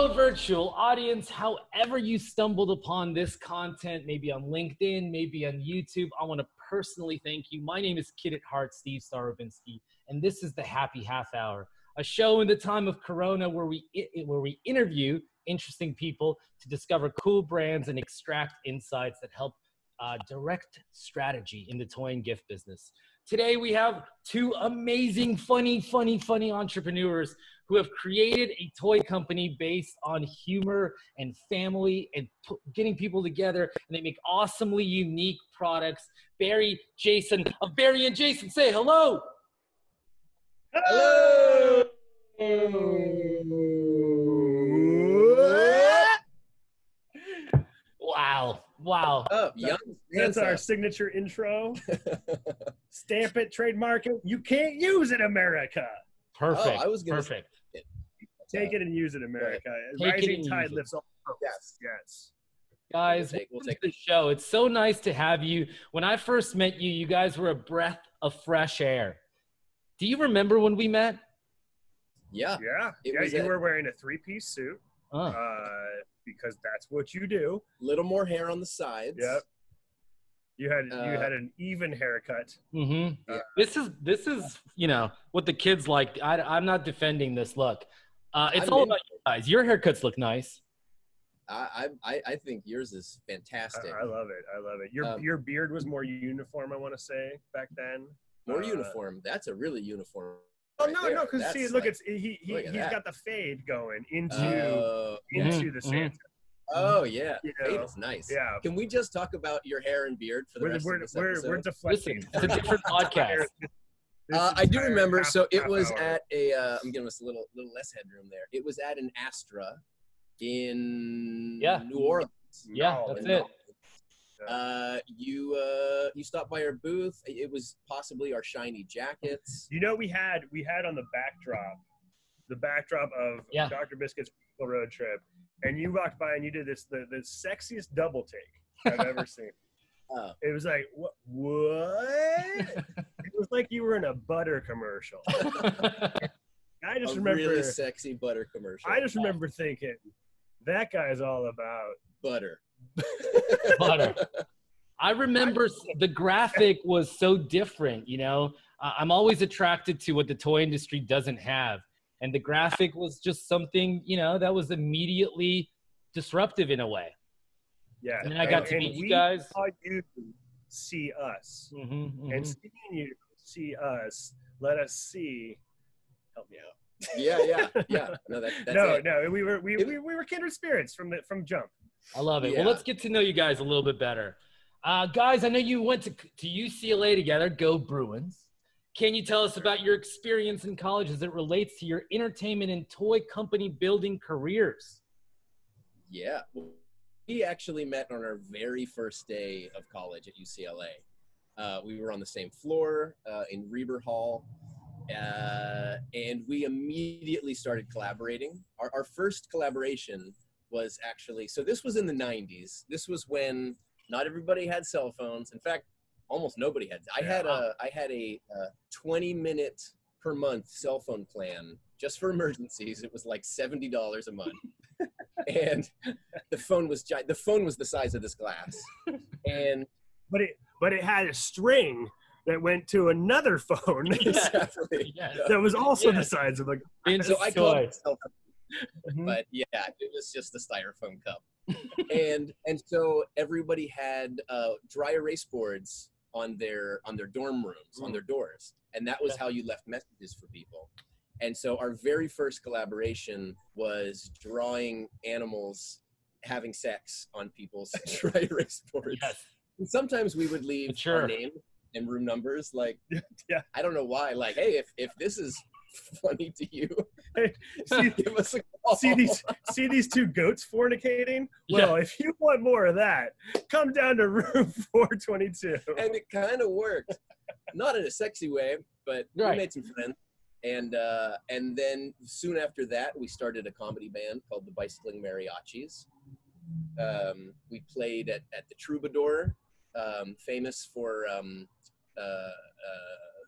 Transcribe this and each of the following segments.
Hello, virtual audience. However you stumbled upon this content, maybe on LinkedIn, maybe on YouTube, I want to personally thank you. My name is Kid at Heart, Steve Starobinsky, and this is the Happy Half Hour, a show in the time of Corona where we interview interesting people to discover cool brands and extract insights that help direct strategy in the toy and gift business. Today, we have two amazing, funny entrepreneurs who have created a toy company based on humor and family and getting people together, and they make awesomely unique products. Barry, Jason, of Barry and Jason, say hello. Hello. Wow. Oh, That's our signature intro. Stamp it, trademark it. You can't use it, America. Perfect. Oh, I was gonna perfect. Take it and use it, America. Take Rising it tide lifts all boats. Yes. Guys, We'll take the show. It's so nice to have you. When I first met you, you guys were a breath of fresh air. Do you remember when we met? Yeah. You were wearing a three-piece suit because that's what you do. Little more hair on the sides. Yep. You had an even haircut. Mm-hmm. This is what the kids like. I'm not defending this look. It's all about you guys. Your haircuts look nice. I think yours is fantastic. I love it. Your beard was more uniform, I want to say, back then. More uniform. That's a really uniform. Oh right no, because see, look, he's that. got the fade going into the Santa. Oh yeah, You fade know, is nice. yeah. Can we just talk about your hair and beard for the rest of this episode? We're deflecting. Listen, it's a different podcast. I do remember. So it was hour. at a. I'm giving us a little less headroom there. It was at an Astra in New Orleans. Yeah, that's it. You stopped by our booth. It was possibly our shiny jackets. You know, we had on the backdrop of Dr. Biscuit's road trip, and you walked by and you did the sexiest double take I've ever seen. Oh. It was like, what? It was like you were in a butter commercial. I just remember really sexy butter commercial. I just remember thinking, that guy's all about butter. Butter. I remember the graphic was so different, I'm always attracted to what the toy industry doesn't have. And the graphic was just something, that was immediately disruptive in a way. Yeah. And then I got to meet you guys. Saw you see us. And seeing you see us, let us see. Help me out. Yeah. No, that's it. We were kindred spirits from jump. I love it. Yeah. Well, let's get to know you guys a little bit better. Guys, I know you went to UCLA together. Go Bruins. Can you tell us about your experience in college as it relates to your entertainment and toy company building careers? Yeah. We actually met on our very first day of college at UCLA. We were on the same floor in Reber Hall. And we immediately started collaborating. Our first collaboration was actually, so this was in the 90s. This was when not everybody had cell phones. In fact, almost nobody had. I had a 20-minute per month cell phone plan just for emergencies. It was like $70 a month. And the phone was the size of this glass. And but it had a string that went to another phone exactly. that was also the size of a. So I called it cell phone. But yeah, it was just a styrofoam cup. and so everybody had dry erase boards on their dorm rooms, on their doors. And that was how you left messages for people. And so our very first collaboration was drawing animals having sex on people's dry erase boards. Yes. And sometimes we would leave our name and room numbers. Like, I don't know why. Like, hey, if this is funny to you, give us a call. See these two goats fornicating? Well, if you want more of that, come down to room 422. And it kind of worked. Not in a sexy way, but we made some friends. And then soon after that, we started a comedy band called the Bicycling Mariachis. We played at the Troubadour, famous for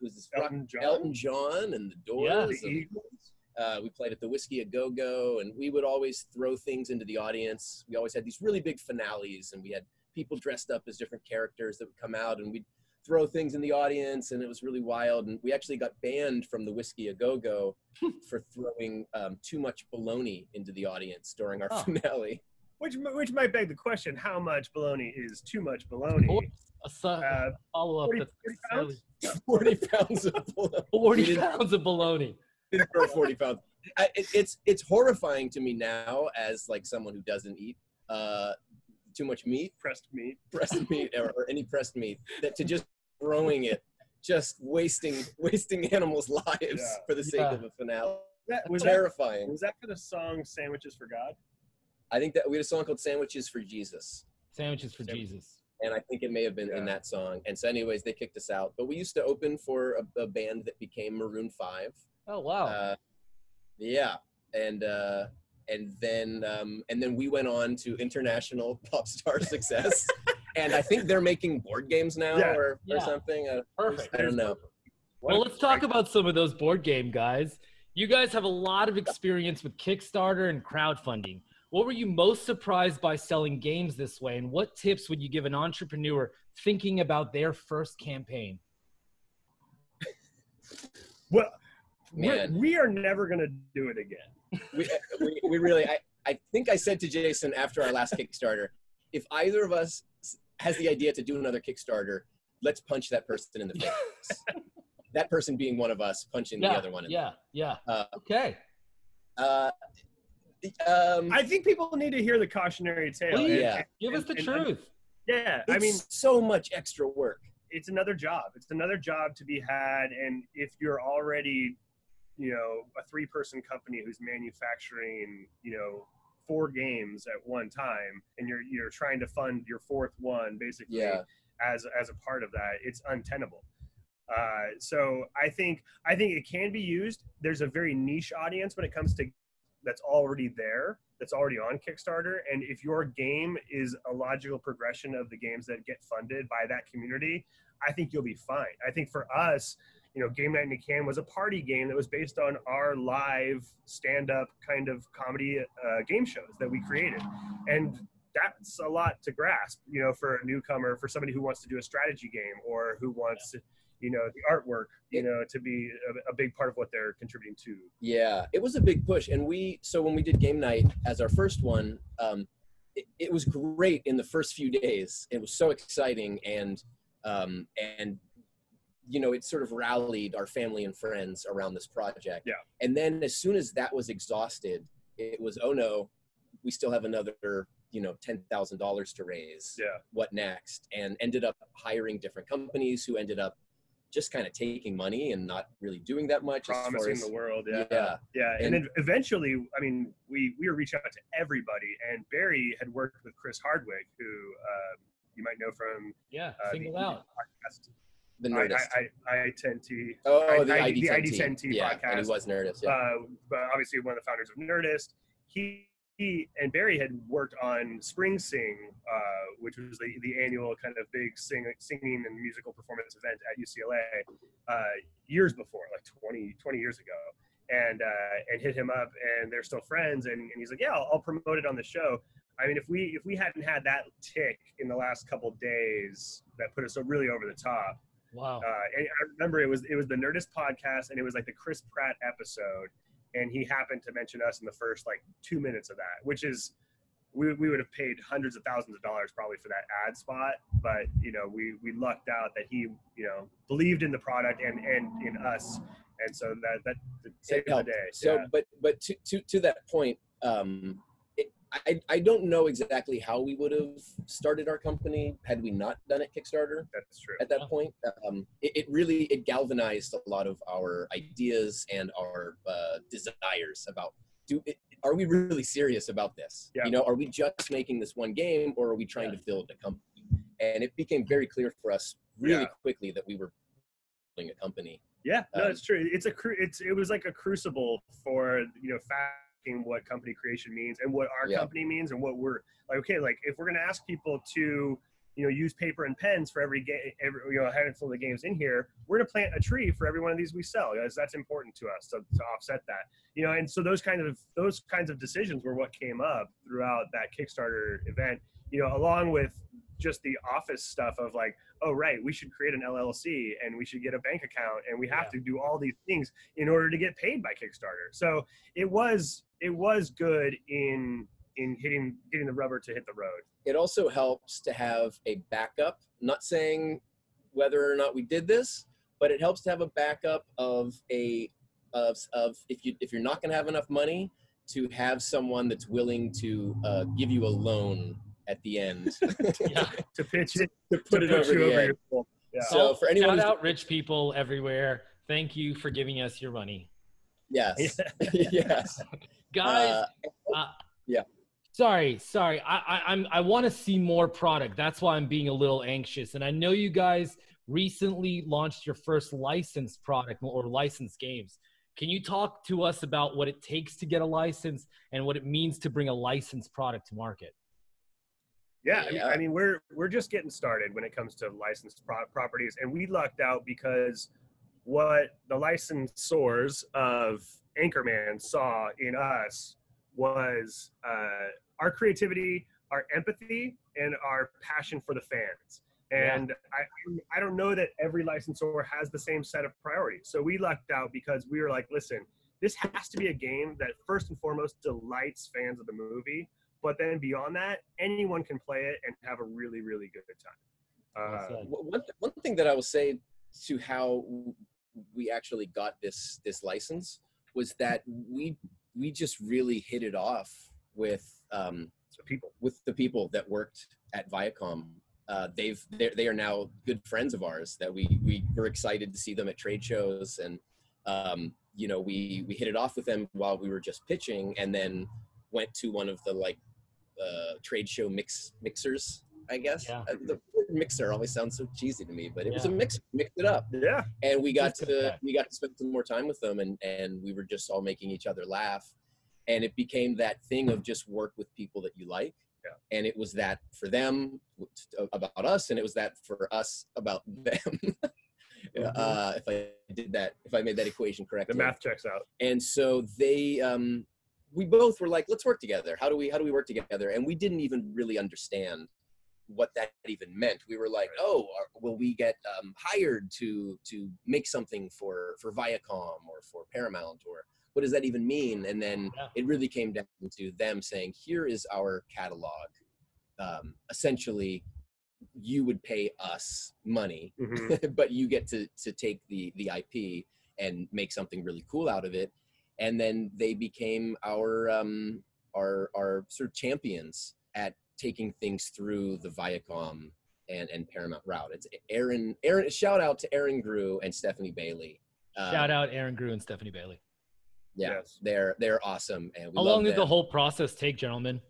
who's this? Elton John. Elton John and the Doors. The Eagles. We played at the Whiskey A Go Go, and we would always throw things into the audience. We always had these really big finales, and we had people dressed up as different characters that would come out, and we'd throw things in the audience, and it was really wild. And we actually got banned from the Whiskey A Go Go for throwing too much bologna into the audience during our finale. Which might beg the question: how much bologna is too much bologna? Follow up. 40 pounds of bologna. 40 pounds of bologna. 40 pounds. It's horrifying to me now as like someone who doesn't eat too much meat, pressed meat, or any pressed meat, that to just throwing it, just wasting animals' lives for the sake of a finale. Was terrifying. Was that for the song "Sandwiches for God"? I think that we had a song called "Sandwiches for Jesus." Sandwiches for Jesus. And I think it may have been in that song. And so, anyways, they kicked us out. But we used to open for a band that became Maroon 5. Oh wow! Yeah, and then we went on to international pop star success, and I think they're making board games now or something. Perfect. I don't know. Well, let's talk about some of those board game guys. You guys have a lot of experience with Kickstarter and crowdfunding. What were you most surprised by selling games this way, and what tips would you give an entrepreneur thinking about their first campaign? Well, we are never going to do it again. We really, I think I said to Jason after our last Kickstarter, if either of us has the idea to do another Kickstarter, let's punch that person in the face. That person being one of us punching the other one in the face. Okay. I think people need to hear the cautionary tale. Please, give us the truth. Yeah, I mean, so much extra work. It's another job. It's another job to be had, and if you're already, a 3-person company who's manufacturing, 4 games at one time, and you're trying to fund your 4th one basically as a part of that, it's untenable. So I think it can be used. There's a very niche audience when it comes to that's already there, that's already on Kickstarter. And if your game is a logical progression of the games that get funded by that community, I think you'll be fine. I think for us, Game Night in a Can was a party game that was based on our live stand-up kind of comedy game shows that we created. And that's a lot to grasp, for a newcomer, for somebody who wants to do a strategy game or who wants to, the artwork, to be a big part of what they're contributing to. Yeah, it was a big push. And so when we did Game Night as our first one, it was great in the first few days. It was so exciting. And it sort of rallied our family and friends around this project. Yeah. And then as soon as that was exhausted, it was, oh no, we still have another, $10,000 to raise. Yeah. What next? And ended up hiring different companies who ended up just kind of taking money and not really doing that much. Promising the world. Yeah. And then eventually, we were reaching out to everybody, and Barry had worked with Chris Hardwick, who you might know from Single Out. The Nerdist. I-10T. Oh, the ID10T yeah, podcast. And he was Nerdist, yeah. But obviously one of the founders of Nerdist. He and Barry had worked on Spring Sing, which was the annual kind of big singing and musical performance event at UCLA years before, like 20 years ago. And hit him up, and they're still friends. And he's like, yeah, I'll promote it on the show. I mean, if we hadn't had that tick in the last couple days that put us really over the top. Wow. And I remember it was the Nerdist podcast, and it was like the Chris Pratt episode, and he happened to mention us in the first 2 minutes of that, which is we would have paid hundreds of thousands of dollars probably for that ad spot, but we lucked out that he believed in the product and in us, and so that saved the day. So, but to that point, I don't know exactly how we would have started our company had we not done it Kickstarter. That's true. At that point, it really galvanized a lot of our ideas and our desires about are we really serious about this? Yeah. Are we just making this one game, or are we trying to build a company? And it became very clear for us really quickly that we were building a company. Yeah, no, it's true. It was like a crucible for what company creation means and what our company means, and what we're like. Okay, if we're gonna ask people to use paper and pens for every game, a handful of the games in here. We're going to plant a tree for every one of these we sell, guys. That's important to us to offset that, and so those kinds of decisions were what came up throughout that Kickstarter event, along with just the office stuff of like, oh, right, we should create an LLC and we should get a bank account and we have to do all these things in order to get paid by Kickstarter. So it was good in getting the rubber to hit the road. It also helps to have a backup. I'm not saying whether or not we did this, but it helps to have a backup of if you're not going to have enough money, to have someone that's willing to give you a loan at the end to pitch it, to put it over the edge. Yeah. So for anyone, shout out rich people everywhere. Thank you for giving us your money. Yes, yes, guys. Yeah. Sorry. I want to see more product. That's why I'm being a little anxious. And I know you guys recently launched your first licensed product or licensed games. Can you talk to us about what it takes to get a license and what it means to bring a licensed product to market? Yeah, I mean we're just getting started when it comes to licensed properties, and we lucked out because what the licensors of Anchorman saw in us was our creativity, our empathy, and our passion for the fans. And I don't know that every licensor has the same set of priorities. So we lucked out because we were like, listen, this has to be a game that first and foremost delights fans of the movie. But then beyond that, anyone can play it and have a really, really good time. One thing that I will say to how we actually got this license was that we just really hit it off with the people that worked at Viacom. They are now good friends of ours that we were excited to see them at trade shows, and we hit it off with them while we were just pitching, and then went to one of the trade show mixers, I guess. Yeah. The word mixer always sounds so cheesy to me, but it was a mixer, mixed it up. Yeah. And we got to spend some more time with them, and we were just all making each other laugh. And it became that thing of just work with people that you like. Yeah. And it was that for them about us, and it was that for us about them. If I made that equation correctly. The math checks out. And so they, we both were like, let's work together. How do we work together? And we didn't even really understand what that even meant. We were like, oh, will we get hired to make something for Viacom or for Paramount, or what does that even mean? And then it really came down to them saying, here is our catalog. Essentially, you would pay us money, but you get to take the IP and make something really cool out of it. And then they became our sort of champions at taking things through the Viacom and Paramount route. It's Aaron. Shout out to Aaron Grew and Stephanie Bailey. Shout out Aaron Grew and Stephanie Bailey. Yeah, yes. They're awesome. And how long did the whole process take, gentlemen?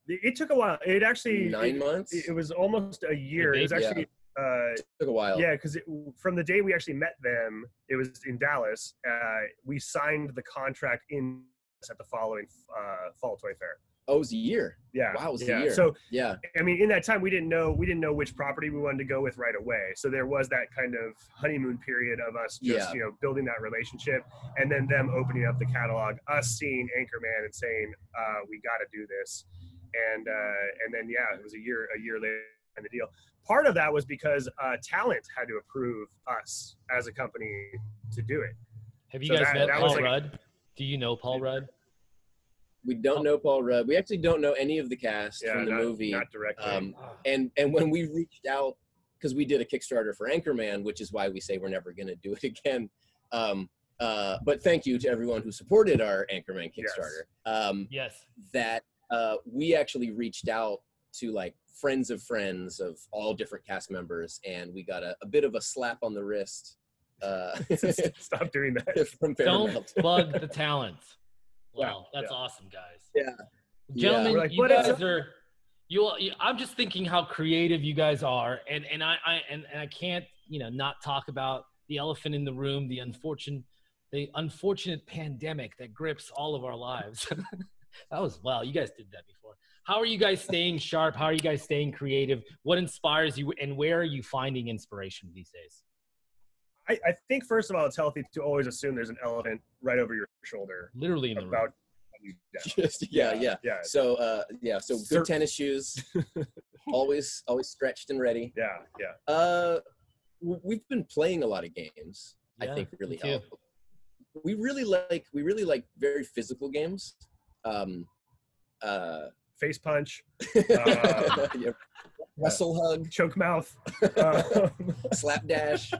It took a while. It actually 9 months. It was almost a year. It was actually it took a while. Yeah, because from the day we actually met them, it was in Dallas. We signed the contract at the following Fall Toy Fair. Oh, it was a year. Yeah. Wow, it was a year. So yeah, I mean, in that time, we didn't know which property we wanted to go with right away. So there was that kind of honeymoon period of us just building that relationship, and then them opening up the catalog, us seeing Anchorman and saying, we got to do this, and then it was a year later in the deal. Part of that was because talent had to approve us as a company to do it. Have you guys met Paul Rudd? Do you know Paul Rudd? We don't know Paul Rudd. We actually don't know any of the cast from the movie. Not directly. And when we reached out, because we did a Kickstarter for Anchorman, which is why we say we're never going to do it again. But thank you to everyone who supported our Anchorman Kickstarter. Yes. That we actually reached out to friends of all different cast members, and we got a bit of a slap on the wrist. Stop doing that. From Paramount. Don't bug the talent. Wow, that's awesome, guys. Yeah, gentlemen, you guys are. I'm just thinking how creative you guys are, and I can't not talk about the elephant in the room, the unfortunate pandemic that grips all of our lives. That was, well, you guys did that before. How are you guys staying sharp? How are you guys staying creative? What inspires you, and where are you finding inspiration these days? I think first of all, it's healthy to always assume there's an elephant right over your shoulder Literally in the room. about you down. Just yeah. So so good tennis shoes, always stretched and ready. Yeah. We've been playing a lot of games. I think really me too. help. We really like very physical games. Face punch, Yeah. Wrestle hug, choke mouth. slapdash.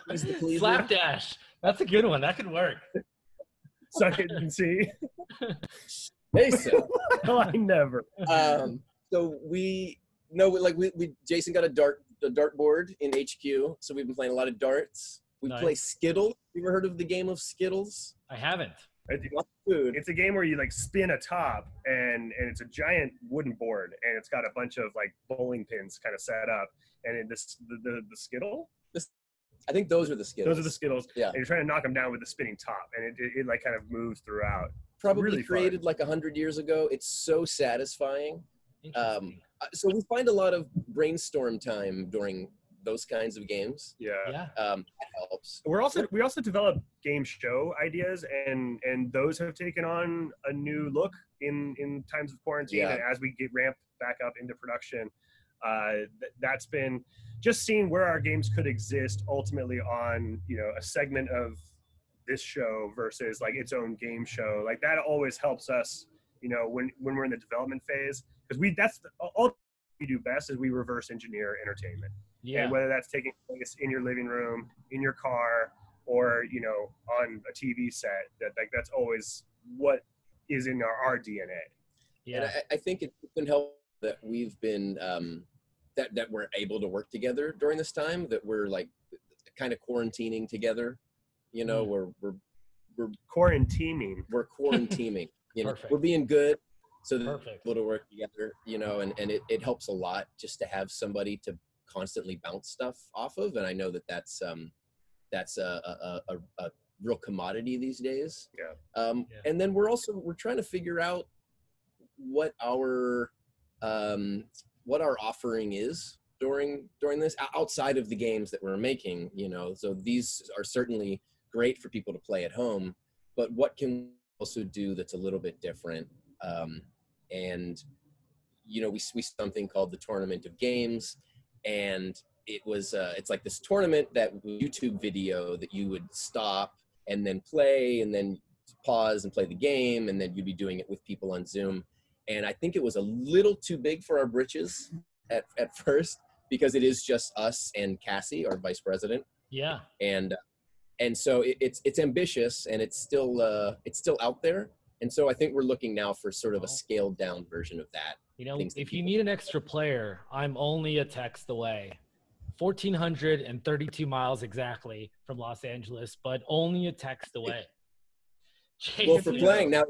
Who's the pleaser? Slapdash. That's a good one. That could work. Suck it and see. Mason. No, I never. So we Jason got a dartboard in HQ, so we've been playing a lot of darts. We Nice. play Skittles. You ever heard of the game of Skittles? I haven't. Lots of food. It's a game where you like spin a top and it's a giant wooden board and it's got a bunch of like bowling pins kind of set up and the Skittle. I think those are the Skittles. Those are the Skittles. Yeah. And you're trying to knock them down with the spinning top and it like kind of moves throughout. Probably really created fun. like 100 years ago. It's so satisfying. Interesting. So we find a lot of brainstorm time during those kinds of games. Yeah. Yeah. That helps. We also develop game show ideas and those have taken on a new look in times of quarantine. Yeah. And as we get ramped back up into production, that's been just seeing where our games could exist ultimately on, a segment of this show versus like its own game show. Like that always helps us, when we're in the development phase, because all we do best is we reverse engineer entertainment. Yeah. And whether that's taking place in your living room, in your car, or on a TV set, that's always what is in our DNA. Yeah. And I think it's been helpful that we've been that we're able to work together during this time. That we're like kind of quarantining together. We're Quarantining. we're quarantining. Perfect. We're being good. So that we're Perfect. able to work together, and it helps a lot just to have somebody to constantly bounce stuff off of. And I know that's a real commodity these days. Yeah. And then we're trying to figure out what our offering is during this outside of the games that we're making, so these are certainly great for people to play at home, but what can we also do that's a little bit different? And we something called the Tournament of Games, and it was it's like this tournament that YouTube video that you would stop and then play and then pause and play the game, and then you'd be doing it with people on Zoom. And I think it was a little too big for our britches at first, because it is just us and Cassie, our vice president. Yeah. And so it's ambitious, and it's still out there. And so I think we're looking now for sort of a scaled down version of that. If you need an extra player, I'm only a text away. 1,432 miles exactly from Los Angeles, but only a text away. Well, for playing now,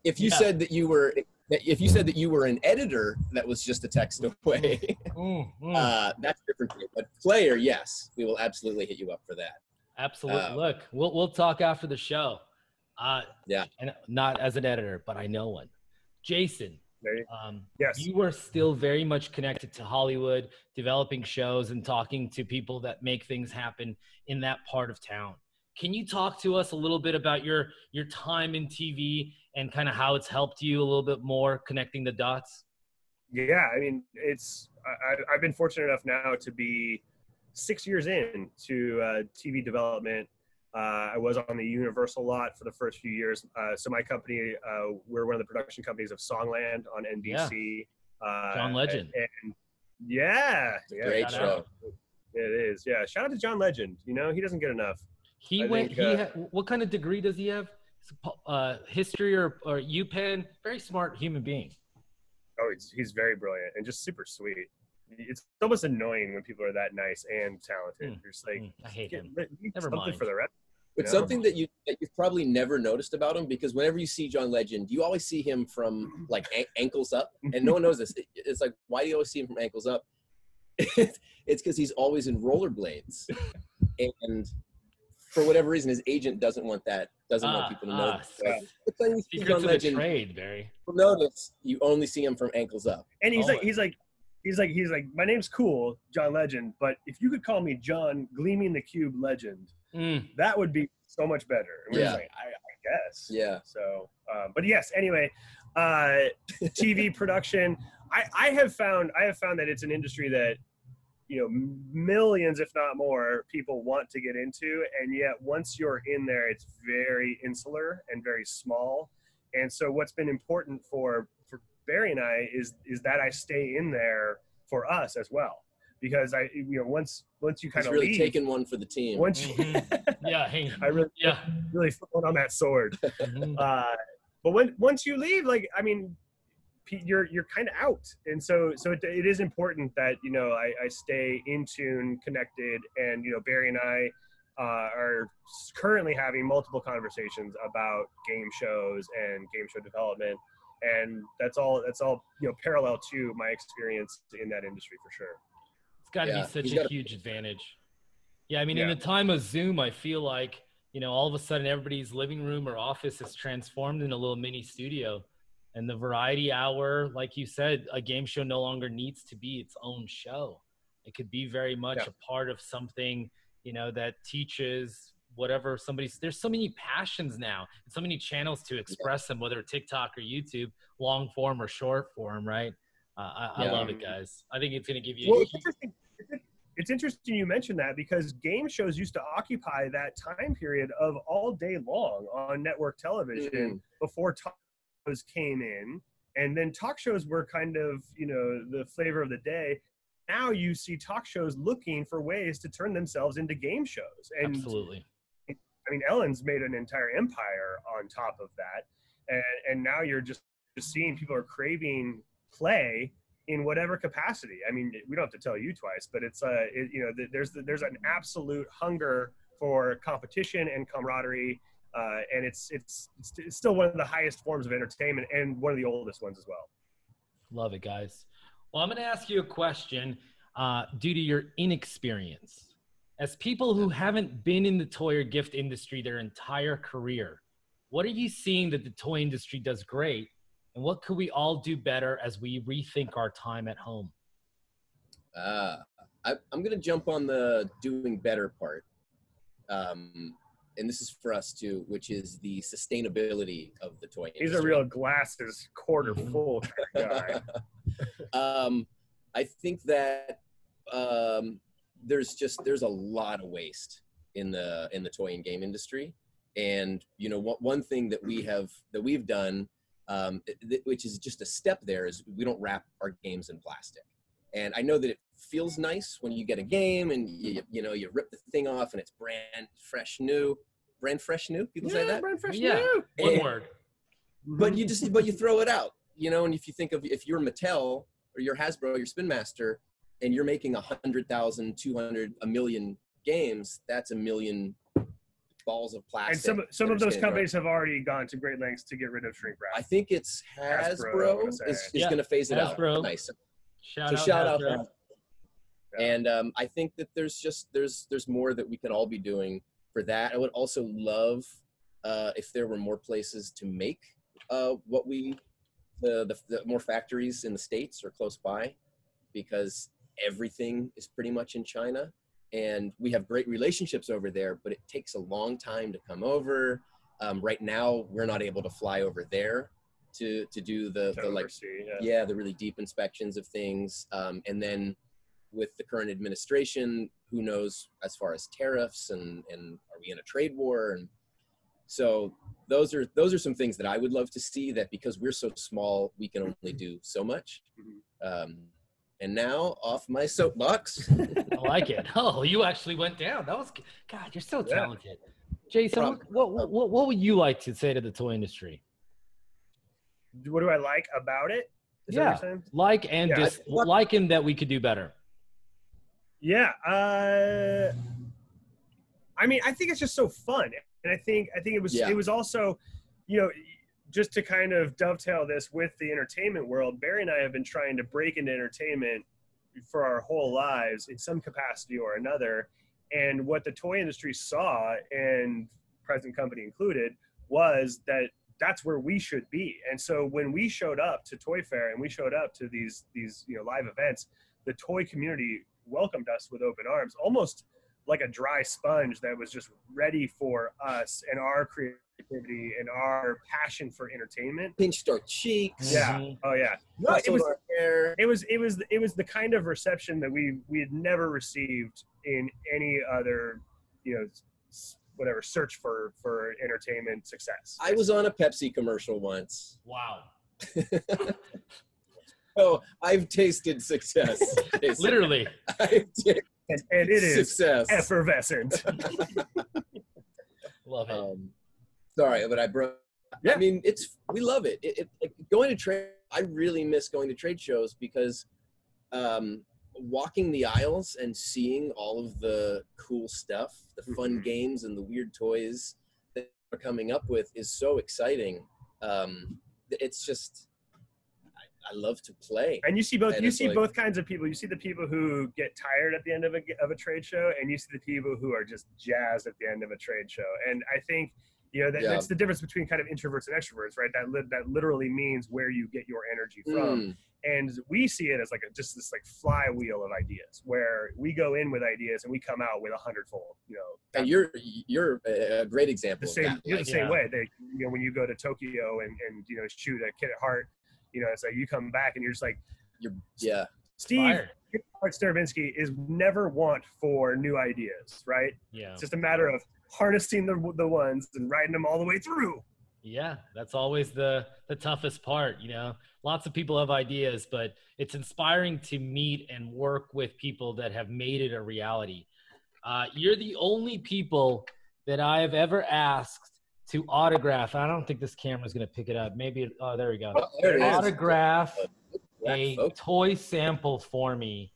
if you said that you were an editor, that was just a text away. That's different. But player, yes, we will absolutely hit you up for that. Absolutely. Look, we'll talk after the show. Yeah. And not as an editor, but I know one. Jason, Yes. you are still very much connected to Hollywood, developing shows and talking to people that make things happen in that part of town. Can you talk to us a little bit about your time in TV and kind of how it's helped you a little bit more connecting the dots? Yeah, I mean, I've been fortunate enough now to be 6 years in to TV development. I was on the Universal lot for the first few years. So my company, we're one of the production companies of Songland on NBC. John Legend. And yeah, Great show. It is. Yeah. Shout out to John Legend. He doesn't get enough. What kind of degree does he have? History or UPenn? Very smart human being. Oh, he's very brilliant and just super sweet. It's almost annoying when people are that nice and talented. You're just like, I hate him. Never mind. For the rest. It's something that you've probably never noticed about him, because whenever you see John Legend, you always see him from like ankles up, and no one knows this. It's like, why do you always see him from ankles up? It's because he's always in rollerblades, and for whatever reason, his agent doesn't want people to know. But then you see Secrets John of the Legend, trade, Barry. you'll notice you only see him from ankles up. And he's Always. like, my name's cool, John Legend, but if you could call me John Gleaming the Cube Legend, that would be so much better. And we're just like, I guess. Yeah. So, but yes, anyway, TV production. I have found that it's an industry that, you know, millions, if not more, people want to get into, and yet once you're in there, it's very insular and very small. And so, what's been important for Barry and I is that I stay in there for us as well, because once you kind of really leave, taking one for the team. once you, Yeah, hey, I really fought on that sword. But once you leave, like, I mean, you're kind of out, and so it is important that, you know, I stay in tune, connected, and, you know, Barry and I are currently having multiple conversations about game shows and game show development, and that's all you know, parallel to my experience in that industry for sure. it's got to be such a huge advantage. Yeah, I mean, in the time of Zoom, I feel like, you know, all of a sudden everybody's living room or office is transformed in a little mini studio. And the variety hour, like you said, a game show no longer needs to be its own show. It could be very much a part of something, you know, that teaches whatever there's so many passions now and so many channels to express them, whether TikTok or YouTube, long form or short form, right? I love it, guys. I think it's going to give you it's interesting you mentioned that, because game shows used to occupy that time period of all day long on network television before talk shows came in, and then talk shows were kind of, you know, the flavor of the day. Now you see talk shows looking for ways to turn themselves into game shows. And absolutely. I mean, Ellen's made an entire empire on top of that, and now you're just seeing people are craving play in whatever capacity. I mean, we don't have to tell you twice, but it's you know, there's an absolute hunger for competition and camaraderie, and it's still one of the highest forms of entertainment and one of the oldest ones as well. Love it, guys. Well, I'm going to ask you a question due to your inexperience. As people who haven't been in the toy or gift industry their entire career, what are you seeing that the toy industry does great? And what could we all do better as we rethink our time at home? I'm going to jump on the doing better part. And this is for us too, which is the sustainability of the toy industry. He's a real glasses quarter full kind of guy. I think that there's a lot of waste in the toy and game industry. And, you know, one thing that we've done, which is just a step there, is we don't wrap our games in plastic. And I know that it feels nice when you get a game and you know, you rip the thing off and it's brand fresh new. People say that? Brand fresh new. One word. But you throw it out, you know. And if you think of, if you're Mattel or you're Hasbro, you're Spin Master, and you're making 100,000, 200, 1 million games, that's 1 million balls of plastic. And some of those companies have already gone to great lengths to get rid of shrink wrap. I think it's Hasbro is going to phase it out. Nice. Shout out. Yeah. And I think that there's more that we could all be doing for that. I would also love if there were more places to make the more factories in the States or close by, because everything is pretty much in China. And we have great relationships over there, but it takes a long time to come over. Right now, we're not able to fly over there to do the really deep inspections of things. And then with the current administration, who knows as far as tariffs and are we in a trade war? And so those are some things that I would love to see, that because we're so small, we can only do so much. And now off my soapbox. I like it. Oh, you actually went down. That was, God, you're so talented. Jason, what would you like to say to the toy industry? What do I like about it? Like and that we could do better. Yeah. I mean, I think it's just so fun. And I think it was also, you know, just to kind of dovetail this with the entertainment world, Barry and I have been trying to break into entertainment for our whole lives in some capacity or another. And what the toy industry saw, and present company included, was that that's where we should be. And so when we showed up to Toy Fair and we showed up to these live events, the toy community welcomed us with open arms, almost like a dry sponge that was just ready for us and our creativity and our passion for entertainment. Pinched our cheeks. Yeah. Oh yeah. Rustled our hair. It was the kind of reception that we had never received in any other, whatever, search for entertainment success. I was on a Pepsi commercial once. Wow. Oh, I've tasted success. Literally. And it is success. Effervescent. Love it. Sorry, but I broke. Yeah. I mean, we love it. Going to trade. I really miss going to trade shows because walking the aisles and seeing all of the cool stuff, the fun games and the weird toys that are coming up with is so exciting. It's just, I love to play. And you see both kinds of people. You see the people who get tired at the end of a trade show, and you see the people who are just jazzed at the end of a trade show. And I think, that's the difference between kind of introverts and extroverts, right? That literally means where you get your energy from. And we see it as just this flywheel of ideas, where we go in with ideas and we come out with 100-fold. And you're a great example. You're the same way. When you go to Tokyo and shoot a Kid at Heart, it's like you come back and you're just like, Steve Starobinsky is never want for new ideas, right? Yeah. It's just a matter of harnessing the ones and riding them all the way through. Yeah, that's always the toughest part. Lots of people have ideas, but it's inspiring to meet and work with people that have made it a reality. You're the only people that I have ever asked to autograph. I don't think this camera's going to pick it up. Maybe, there we go. Oh, there it is. Autograph a toy sample for me.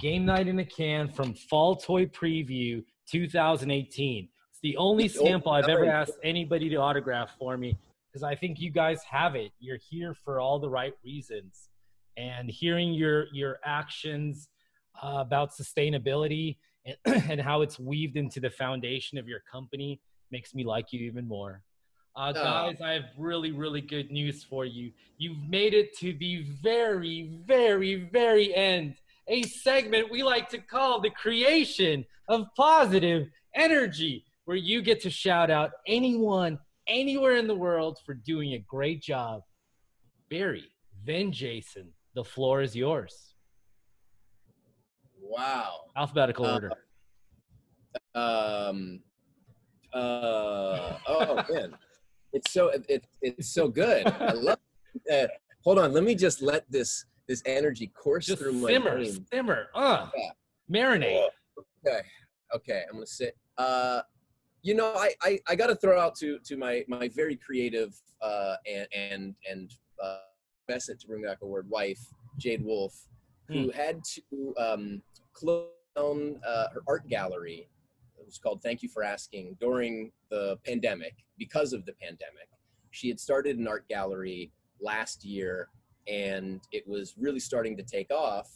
Game Night in a Can from Fall Toy Preview 2018. It's the only sample I've ever asked anybody to autograph for me, because I think you guys have it. You're here for all the right reasons. And hearing your actions about sustainability and how it's weaved into the foundation of your company makes me like you even more. Guys, I have really, really good news for you. You've made it to the very, very, very end. A segment we like to call the creation of positive energy, where you get to shout out anyone, anywhere in the world for doing a great job. Barry, then Jason, the floor is yours. Wow. Alphabetical order. Oh man, it's so good. I love it. Hold on, let me just let this energy course Just through my brain. simmer. Marinate. Okay, I'm gonna sit. I got to throw out to my very creative and Besant, to bring back a word, wife, Jade Wolf, who had to close down her art gallery. It was called Thank You for Asking during the pandemic. Because of the pandemic, she had started an art gallery last year, and it was really starting to take off.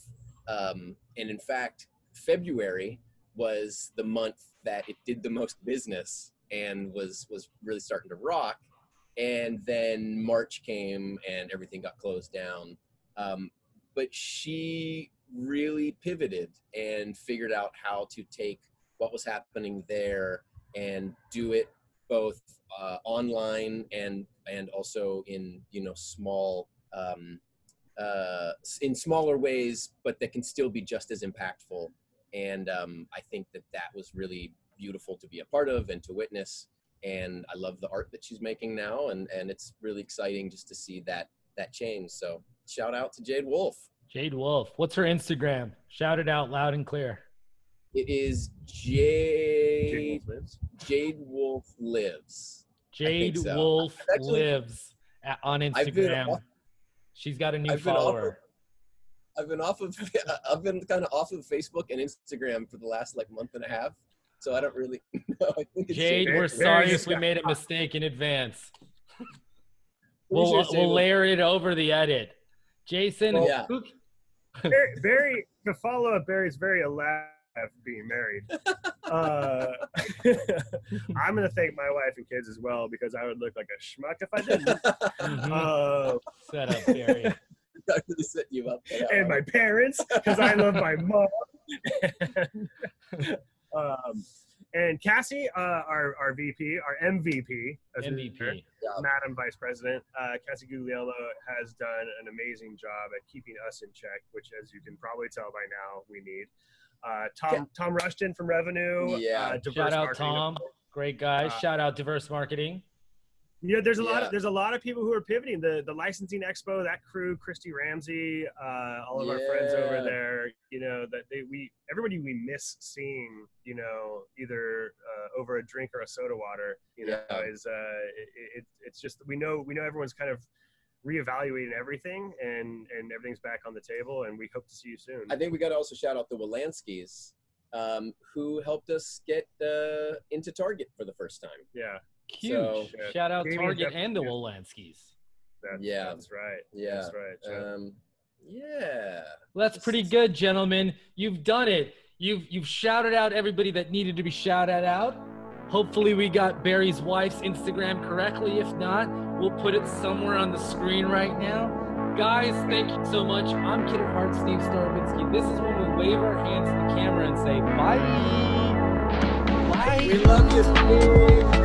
And in fact, February was the month that it did the most business and was really starting to rock. And then March came and everything got closed down. But she really pivoted and figured out how to take what was happening there and do it both online and also in small in smaller ways, but that can still be just as impactful. And I think that was really beautiful to be a part of and to witness. And I love the art that she's making now, and it's really exciting just to see that change. So shout out to Jade Wolf. Jade Wolf. What's her Instagram? Shout it out loud and clear. It is Jade Wolf Lives. Jade Wolf Lives on Instagram. She's got a new follower. I've been kind of off of Facebook and Instagram for the last month and a half, so I don't really know. I think Jade, we're sorry if we made a mistake in advance. We'll layer it over the edit. Jason, Barry, to follow up Barry's very elaborate being married. I'm gonna thank my wife and kids as well, because I would look like a schmuck if I didn't. Set up, Barry. I really set you up. And my parents, because I love my mom. And Cassie, our VP, our MVP, as MVP. Madam Vice President, Cassie Guglielmo has done an amazing job at keeping us in check, which, as you can probably tell by now, we need. Tom Rushton from Revenue. Yeah. Shout out Tom, great guy. Shout out Diverse Marketing. You know, there's a lot of people who are pivoting. The licensing expo, that crew, Christy Ramsey, all of our friends over there. You know, that everybody we miss seeing. You know, either over a drink or a soda water. You know, it's just we know everyone's kind of reevaluating everything, and everything's back on the table, and we hope to see you soon. I think we got to also shout out the Wolanskis, who helped us get into Target for the first time. Yeah. Huge. So, shout out Target and the Wolanskis. That's right. Yeah. That's right. Yeah. Well, that's pretty good, gentlemen. You've done it. You've shouted out everybody that needed to be shouted out. Hopefully we got Barry's wife's Instagram correctly. If not, we'll put it somewhere on the screen right now. Guys, thank you so much. I'm Kid at Heart, Steve Starobinsky. This is when we wave our hands to the camera and say bye. Bye. We love you, Steve.